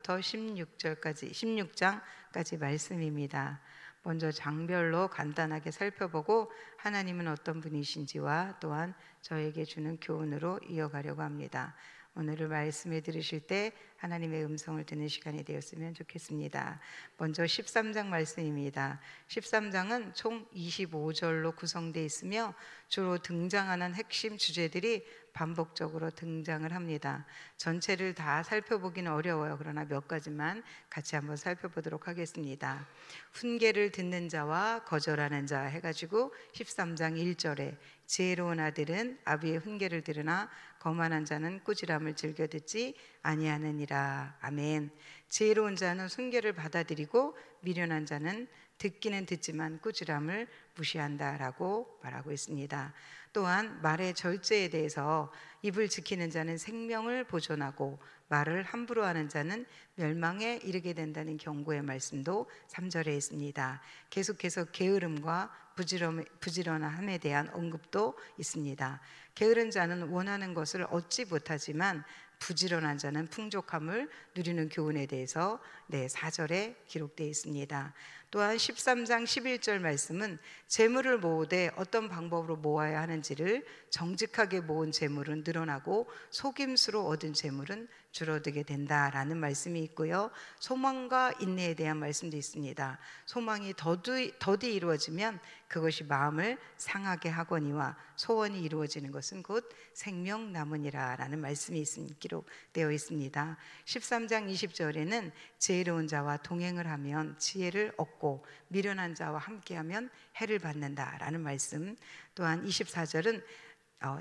1절부터 16장까지 말씀입니다. 먼저 장별로 간단하게 살펴보고 하나님은 어떤 분이신지와 또한 저에게 주는 교훈으로 이어가려고 합니다. 오늘을 말씀을 들으실 때 하나님의 음성을 듣는 시간이 되었으면 좋겠습니다. 먼저 13장 말씀입니다. 13장은 총 25절로 구성되어 있으며 주로 등장하는 핵심 주제들이 반복적으로 등장을 합니다. 전체를 다 살펴보기는 어려워요. 그러나 몇 가지만 같이 한번 살펴보도록 하겠습니다. 훈계를 듣는 자와 거절하는 자 해가지고 13장 1절에 지혜로운 아들은 아비의 훈계를 들으나 거만한 자는 꾸지람을 즐겨 듣지 아니하느니라. 아멘. 지혜로운 자는 훈계를 받아들이고 미련한 자는 듣기는 듣지만 꾸지람을 무시한다라고 말하고 있습니다. 또한 말의 절제에 대해서 입을 지키는 자는 생명을 보존하고 말을 함부로 하는 자는 멸망에 이르게 된다는 경고의 말씀도 3절에 있습니다. 계속해서 게으름과 부지런함에 대한 언급도 있습니다. 게으른 자는 원하는 것을 얻지 못하지만 부지런한 자는 풍족함을 누리는 교훈에 대해서 4절에 기록되어 있습니다. 또한 13장 11절 말씀은 재물을 모으되 어떤 방법으로 모아야 하는지를 정직하게 모은 재물은 늘어나고 속임수로 얻은 재물은 줄어들게 된다라는 말씀이 있고요. 소망과 인내에 대한 말씀도 있습니다. 소망이 더디 이루어지면 그것이 마음을 상하게 하거니와 소원이 이루어지는 것은 곧 생명 남으니라 라는 말씀이 기록되어 있습니다. 13장 20절에는 지혜로운 자와 동행을 하면 지혜를 얻고 미련한 자와 함께하면 해를 받는다라는 말씀, 또한 24절은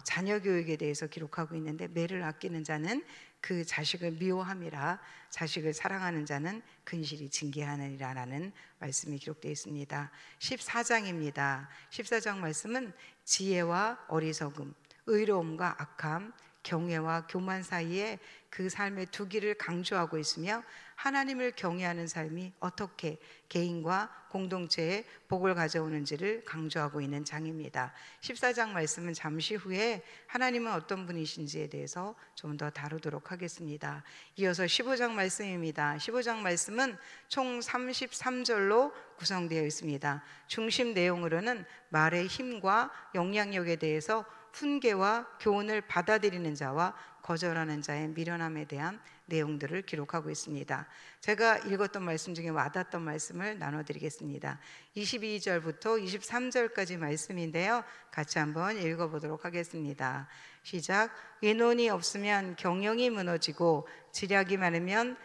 자녀 교육에 대해서 기록하고 있는데 매를 아끼는 자는 그 자식을 미워함이라 자식을 사랑하는 자는 근실이 징계하느니라 라는 말씀이 기록되어 있습니다. 14장입니다. 14장 말씀은 지혜와 어리석음, 의로움과 악함, 경외와 교만 사이에 그 삶의 두 길을 강조하고 있으며 하나님을 경외하는 삶이 어떻게 개인과 공동체에 복을 가져오는지를 강조하고 있는 장입니다. 14장 말씀은 잠시 후에 하나님은 어떤 분이신지에 대해서 좀 더 다루도록 하겠습니다. 이어서 15장 말씀입니다. 15장 말씀은 총 33절로 구성되어 있습니다. 중심 내용으로는 말의 힘과 영향력에 대해서 훈계와 교훈을 받아들이는 자와 거절하는 자의 미련함에 대한 내용들을 기록하고 있습니다. 제가 읽었던 말씀 중에 와닿았던 말씀을 나눠드리겠습니다. 22절부터 23절까지 말씀인데요, 같이 한번 읽어보도록 하겠습니다. 시작. 의논이 없으면 경영이 무너지고 지략이 많으면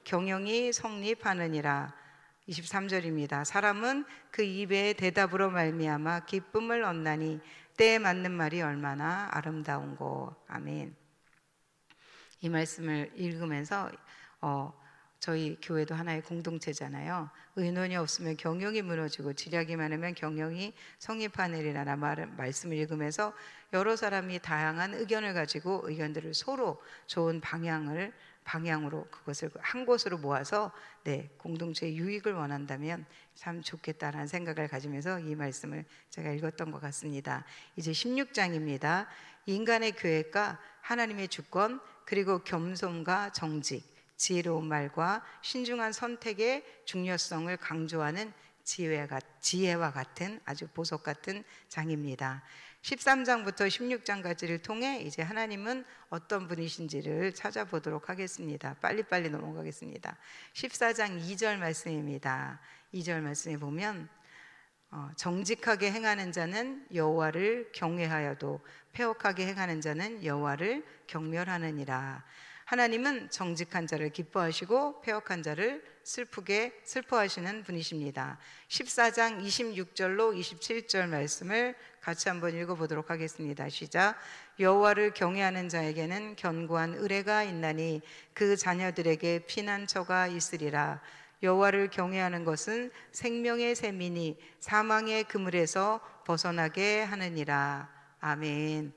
경영이 성립하느니라. 23절입니다. 사람은 그 입의 대답으로 말미암아 기쁨을 얻나니 때에 맞는 말이 얼마나 아름다운고. 아멘. 이 말씀을 읽으면서 저희 교회도 하나의 공동체잖아요. 의논이 없으면 경영이 무너지고 지략이 많으면 경영이 성립하느니라 말씀을 읽으면서 여러 사람이 다양한 의견을 가지고 의견들을 서로 좋은 방향으로 그것을 한 곳으로 모아서 공동체의 유익을 원한다면 참 좋겠다라는 생각을 가지면서 이 말씀을 제가 읽었던 것 같습니다. 이제 16장입니다. 인간의 계획과 하나님의 주권, 그리고 겸손과 정직, 지혜로운 말과 신중한 선택의 중요성을 강조하는 지혜와 같은 아주 보석 같은 장입니다. 13장부터 16장까지를 통해 이제 하나님은 어떤 분이신지를 찾아보도록 하겠습니다. 빨리빨리 넘어가겠습니다. 14장 2절 말씀입니다. 2절 말씀에 보면 정직하게 행하는 자는 여호와를 경외하여도 패역하게 행하는 자는 여호와를 경멸하느니라. 하나님은 정직한 자를 기뻐하시고 패역한 자를 슬퍼하시는 분이십니다. 14장 26절로 27절 말씀을 같이 한번 읽어보도록 하겠습니다. 시작. 여호와를 경외하는 자에게는 견고한 의뢰가 있나니 그 자녀들에게 피난처가 있으리라. 여호와를 경외하는 것은 생명의 샘이니 사망의 그물에서 벗어나게 하느니라. 아멘.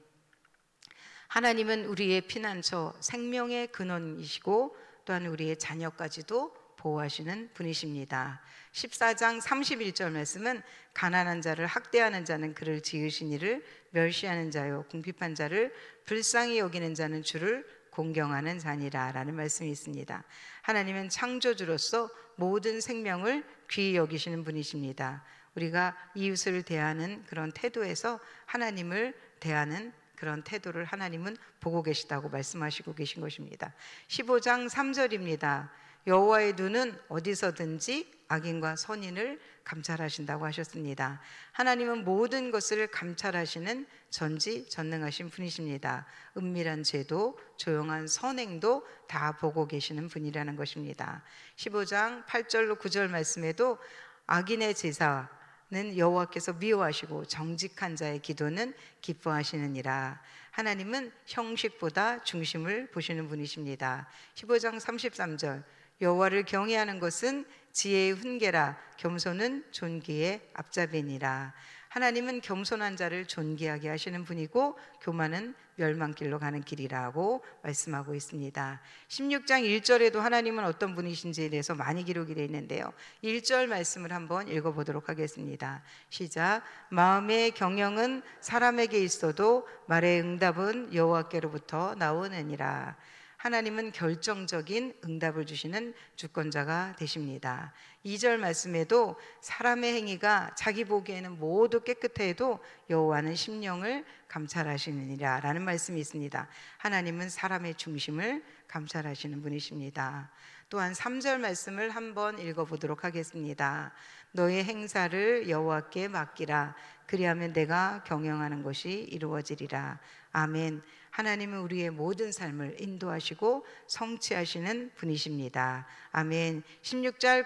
하나님은 우리의 피난처, 생명의 근원이시고 또한 우리의 자녀까지도 보호하시는 분이십니다. 14장 31절 말씀은 가난한 자를 학대하는 자는 그를 지으신 이를 멸시하는 자요, 궁핍한 자를 불쌍히 여기는 자는 주를 공경하는 자니라 라는 말씀이 있습니다. 하나님은 창조주로서 모든 생명을 귀히 여기시는 분이십니다. 우리가 이웃을 대하는 그런 태도에서 하나님을 대하는 그런 태도를 하나님은 보고 계시다고 말씀하시고 계신 것입니다. 15장 3절입니다. 여호와의 눈은 어디서든지 악인과 선인을 감찰하신다고 하셨습니다. 하나님은 모든 것을 감찰하시는 전지전능하신 분이십니다. 은밀한 죄도 조용한 선행도 다 보고 계시는 분이라는 것입니다. 15장 8절로 9절 말씀에도 악인의 제사는 여호와께서 미워하시고 정직한 자의 기도는 기뻐하시느니라. 하나님은 형식보다 중심을 보시는 분이십니다. 15장 33절 여호와를 경외하는 것은 지혜의 훈계라 겸손은 존귀의 앞잡이니라. 하나님은 겸손한 자를 존귀하게 하시는 분이고 교만은 멸망길로 가는 길이라고 말씀하고 있습니다. 16장 1절에도 하나님은 어떤 분이신지에 대해서 많이 기록이 되어 있는데요, 1절 말씀을 한번 읽어보도록 하겠습니다. 시작. 마음의 경영은 사람에게 있어도 말의 응답은 여호와께로부터 나오느니라. 하나님은 결정적인 응답을 주시는 주권자가 되십니다. 2절 말씀에도 사람의 행위가 자기 보기에는 모두 깨끗해도 여호와는 심령을 감찰하시느니라 라는 말씀이 있습니다. 하나님은 사람의 중심을 감찰하시는 분이십니다. 또한 3절 말씀을 한번 읽어보도록 하겠습니다. 너의 행사를 여호와께 맡기라. 그리하면 내가 경영하는 것이 이루어지리라. 아멘. 하나님은 우리의 모든 삶을 인도하시고 성취하시는 분이십니다. 아멘. 16장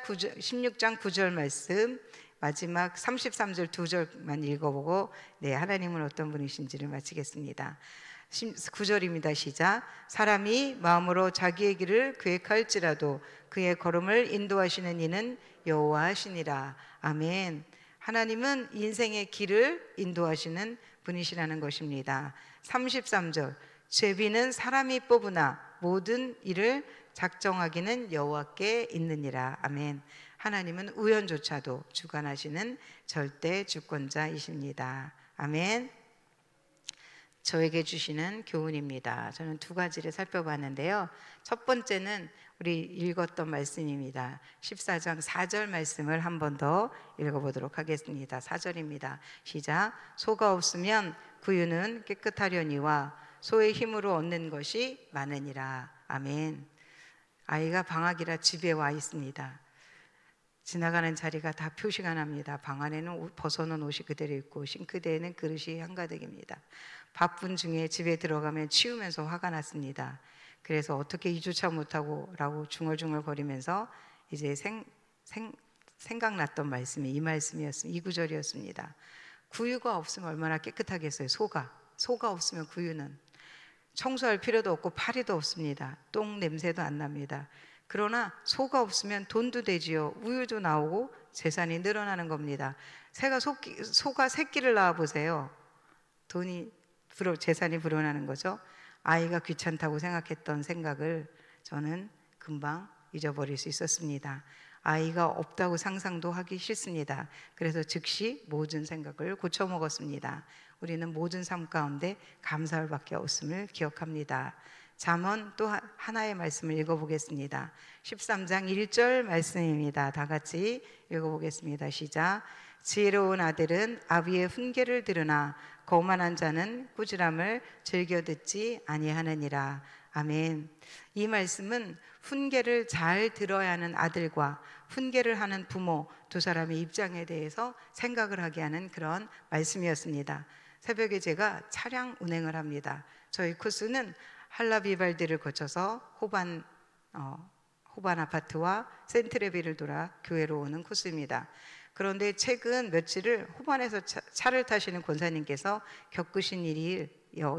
9절 말씀 마지막 33절 2절만 읽어보고 하나님은 어떤 분이신지를 마치겠습니다. 9절입니다. 시작. 사람이 마음으로 자기의 길을 계획할지라도 그의 걸음을 인도하시는 이는 여호와시니라. 아멘. 하나님은 인생의 길을 인도하시는 분이시라는 것입니다. 33절 죄비는 사람이 뽑으나 모든 일을 작정하기는 여호와께 있느니라. 아멘. 하나님은 우연조차도 주관하시는 절대 주권자이십니다. 아멘. 저에게 주시는 교훈입니다. 저는 두 가지를 살펴봤는데요, 첫 번째는 우리 읽었던 말씀입니다. 14장 4절 말씀을 한 번 더 읽어보도록 하겠습니다. 4절입니다. 시작. 소가 없으면 구유는 깨끗하려니와 소의 힘으로 얻는 것이 많으니라. 아멘. 아이가 방학이라 집에 와 있습니다. 지나가는 자리가 다 표시가 납니다. 방 안에는 벗어놓은 옷이 그대로 있고 싱크대에는 그릇이 한가득입니다. 바쁜 중에 집에 들어가면 치우면서 화가 났습니다. 그래서 어떻게 2주차 못하고 라고 중얼중얼거리면서 이제 생각났던 말씀이 이 말씀이었습니다. 이 구절이었습니다. 구유가 없으면 얼마나 깨끗하겠어요. 소가 없으면 구유는 청소할 필요도 없고 파리도 없습니다. 똥 냄새도 안 납니다. 그러나 소가 없으면 돈도 되지요. 우유도 나오고 재산이 늘어나는 겁니다. 소가 새끼를 낳아보세요. 재산이 불어나는 거죠. 아이가 귀찮다고 생각했던 생각을 저는 금방 잊어버릴 수 있었습니다. 아이가 없다고 상상도 하기 싫습니다. 그래서 즉시 모든 생각을 고쳐먹었습니다. 우리는 모든 삶 가운데 감사할 밖에 없음을 기억합니다. 잠언 또 하나의 말씀을 읽어보겠습니다. 13장 1절 말씀입니다. 다 같이 읽어보겠습니다. 시작. 지혜로운 아들은 아비의 훈계를 들으나 거만한 자는 꾸지람을 즐겨 듣지 아니하느니라. 아멘. 이 말씀은 훈계를 잘 들어야 하는 아들과 훈계를 하는 부모 두 사람의 입장에 대해서 생각을 하게 하는 그런 말씀이었습니다. 새벽에 제가 차량 운행을 합니다. 저희 코스는 할라비발디를 거쳐서 호반 아파트와 센트레비를 돌아 교회로 오는 코스입니다. 그런데 최근 며칠을 호반에서 차를 타시는 권사님께서 겪으신 일이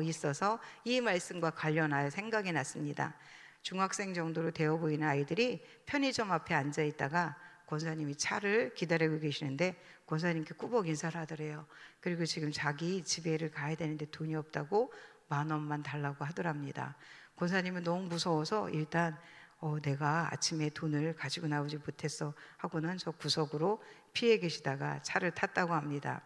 있어서 이 말씀과 관련하여 생각이 났습니다. 중학생 정도로 되어 보이는 아이들이 편의점 앞에 앉아 있다가 권사님이 차를 기다리고 계시는데 권사님께 꾸벅 인사를 하더래요. 그리고 지금 자기 집에를 가야 되는데 돈이 없다고 10,000원만 달라고 하더랍니다. 권사님은 너무 무서워서 일단 내가 아침에 돈을 가지고 나오지 못했어 하고는 저 구석으로 피해 계시다가 차를 탔다고 합니다.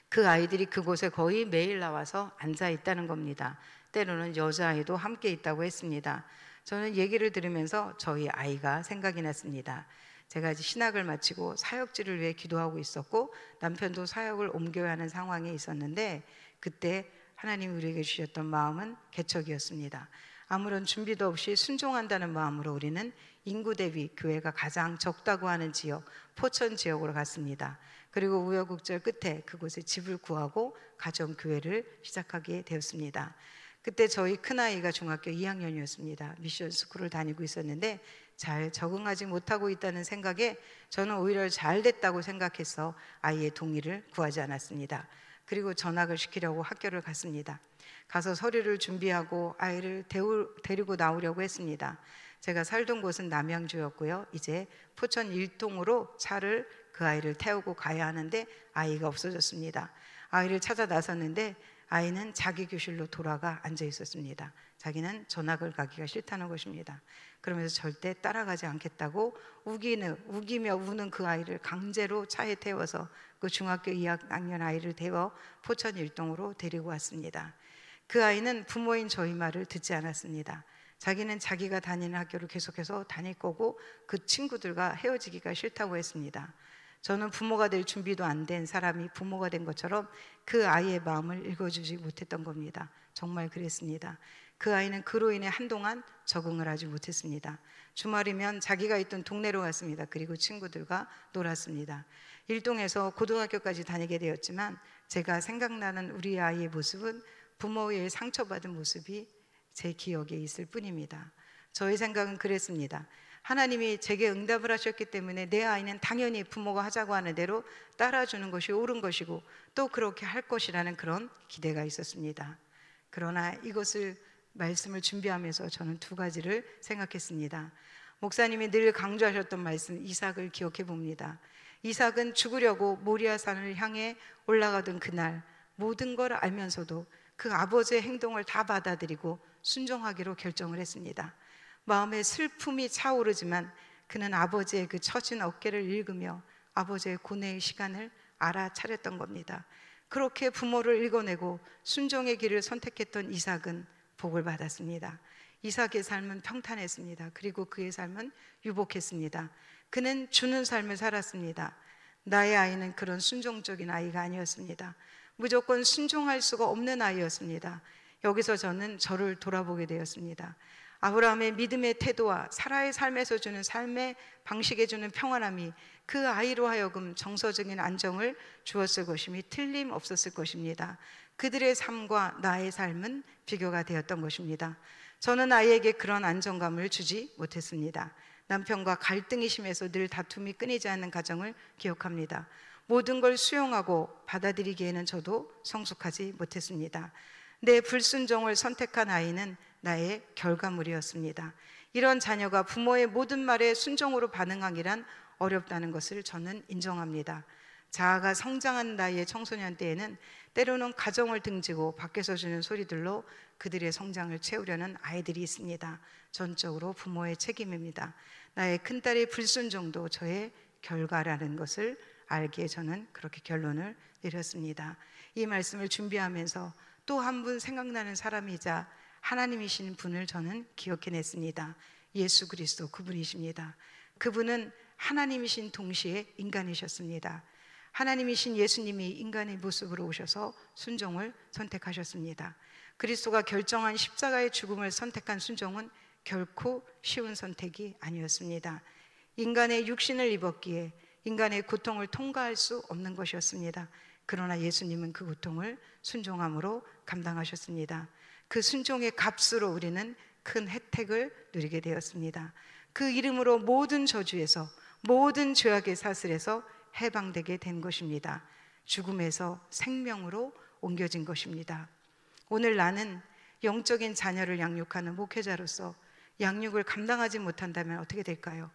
그 아이들이 그곳에 거의 매일 나와서 앉아 있다는 겁니다. 때로는 여자아이도 함께 있다고 했습니다. 저는 얘기를 들으면서 저희 아이가 생각이 났습니다. 제가 이제 신학을 마치고 사역지를 위해 기도하고 있었고 남편도 사역을 옮겨야 하는 상황에 있었는데 그때 하나님이 우리에게 주셨던 마음은 개척이었습니다. 아무런 준비도 없이 순종한다는 마음으로 우리는 인구 대비 교회가 가장 적다고 하는 지역, 포천 지역으로 갔습니다. 그리고 우여곡절 끝에 그곳에 집을 구하고 가정교회를 시작하게 되었습니다. 그때 저희 큰아이가 중학교 2학년이었습니다. 미션 스쿨을 다니고 있었는데 잘 적응하지 못하고 있다는 생각에 저는 오히려 잘 됐다고 생각해서 아이의 동의를 구하지 않았습니다. 그리고 전학을 시키려고 학교를 갔습니다. 가서 서류를 준비하고 아이를 데리고 나오려고 했습니다. 제가 살던 곳은 남양주였고요. 이제 포천 일동으로 차를 그 아이를 태우고 가야 하는데 아이가 없어졌습니다. 아이를 찾아 나섰는데 아이는 자기 교실로 돌아가 앉아 있었습니다. 자기는 전학을 가기가 싫다는 것입니다. 그러면서 절대 따라가지 않겠다고 우기며 우는 그 아이를 강제로 차에 태워서 그 중학교 2학년 아이를 태워 포천 일동으로 데리고 왔습니다. 그 아이는 부모인 저희 말을 듣지 않았습니다. 자기는 자기가 다니는 학교를 계속해서 다닐 거고 그 친구들과 헤어지기가 싫다고 했습니다. 저는 부모가 될 준비도 안 된 사람이 부모가 된 것처럼 그 아이의 마음을 읽어주지 못했던 겁니다. 정말 그랬습니다. 그 아이는 그로 인해 한동안 적응을 하지 못했습니다. 주말이면 자기가 있던 동네로 갔습니다. 그리고 친구들과 놀았습니다. 일동에서 고등학교까지 다니게 되었지만 제가 생각나는 우리 아이의 모습은 부모의 상처받은 모습이 제 기억에 있을 뿐입니다. 저의 생각은 그랬습니다. 하나님이 제게 응답을 하셨기 때문에 내 아이는 당연히 부모가 하자고 하는 대로 따라주는 것이 옳은 것이고 또 그렇게 할 것이라는 그런 기대가 있었습니다. 그러나 이것을 말씀을 준비하면서 저는 두 가지를 생각했습니다. 목사님이 늘 강조하셨던 말씀 이삭을 기억해 봅니다. 이삭은 죽으려고 모리아산을 향해 올라가던 그날 모든 걸 알면서도 그 아버지의 행동을 다 받아들이고 순종하기로 결정을 했습니다. 마음에 슬픔이 차오르지만 그는 아버지의 그 처진 어깨를 읽으며 아버지의 고뇌의 시간을 알아차렸던 겁니다. 그렇게 부모를 읽어내고 순종의 길을 선택했던 이삭은 복을 받았습니다. 이삭의 삶은 평탄했습니다. 그리고 그의 삶은 유복했습니다. 그는 주는 삶을 살았습니다. 나의 아이는 그런 순종적인 아이가 아니었습니다. 무조건 순종할 수가 없는 아이였습니다. 여기서 저는 저를 돌아보게 되었습니다. 아브라함의 믿음의 태도와 사라의 삶에서 주는 삶의 방식에 주는 평안함이 그 아이로 하여금 정서적인 안정을 주었을 것임이 틀림없었을 것입니다. 그들의 삶과 나의 삶은 비교가 되었던 것입니다. 저는 아이에게 그런 안정감을 주지 못했습니다. 남편과 갈등이 심해서 늘 다툼이 끊이지 않는 가정을 기억합니다. 모든 걸 수용하고 받아들이기에는 저도 성숙하지 못했습니다. 내 불순종을 선택한 아이는 나의 결과물이었습니다. 이런 자녀가 부모의 모든 말에 순종으로 반응하기란 어렵다는 것을 저는 인정합니다. 자아가 성장하는 나이의 청소년 때에는 때로는 가정을 등지고 밖에서 주는 소리들로 그들의 성장을 채우려는 아이들이 있습니다. 전적으로 부모의 책임입니다. 나의 큰딸의 불순종도 저의 결과라는 것을 알기에 저는 그렇게 결론을 내렸습니다. 이 말씀을 준비하면서 또 한 분 생각나는 사람이자 하나님이신 분을 저는 기억해냈습니다. 예수 그리스도 그분이십니다. 그분은 하나님이신 동시에 인간이셨습니다. 하나님이신 예수님이 인간의 모습으로 오셔서 순종을 선택하셨습니다. 그리스도가 결정한 십자가의 죽음을 선택한 순종은 결코 쉬운 선택이 아니었습니다. 인간의 육신을 입었기에 인간의 고통을 통과할 수 없는 것이었습니다. 그러나 예수님은 그 고통을 순종함으로 감당하셨습니다. 그 순종의 값으로 우리는 큰 혜택을 누리게 되었습니다. 그 이름으로 모든 저주에서 모든 죄악의 사슬에서 해방되게 된 것입니다. 죽음에서 생명으로 옮겨진 것입니다. 오늘 나는 영적인 자녀를 양육하는 목회자로서 양육을 감당하지 못한다면 어떻게 될까요?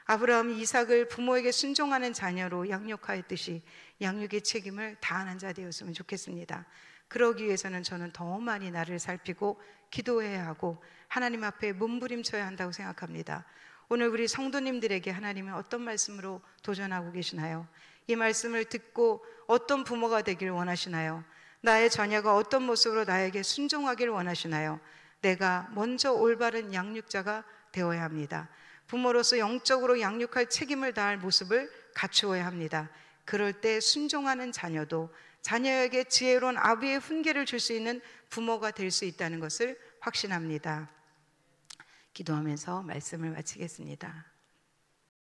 아브라함이 이삭을 부모에게 순종하는 자녀로 양육하였듯이 양육의 책임을 다하는 자 되었으면 좋겠습니다. 그러기 위해서는 저는 더 많이 나를 살피고 기도해야 하고 하나님 앞에 몸부림쳐야 한다고 생각합니다. 오늘 우리 성도님들에게 하나님은 어떤 말씀으로 도전하고 계시나요? 이 말씀을 듣고 어떤 부모가 되길 원하시나요? 나의 자녀가 어떤 모습으로 나에게 순종하기를 원하시나요? 내가 먼저 올바른 양육자가 되어야 합니다. 부모로서 영적으로 양육할 책임을 다할 모습을 갖추어야 합니다. 그럴 때 순종하는 자녀도 자녀에게 지혜로운 아비의 훈계를 줄 수 있는 부모가 될 수 있다는 것을 확신합니다. 기도하면서 말씀을 마치겠습니다.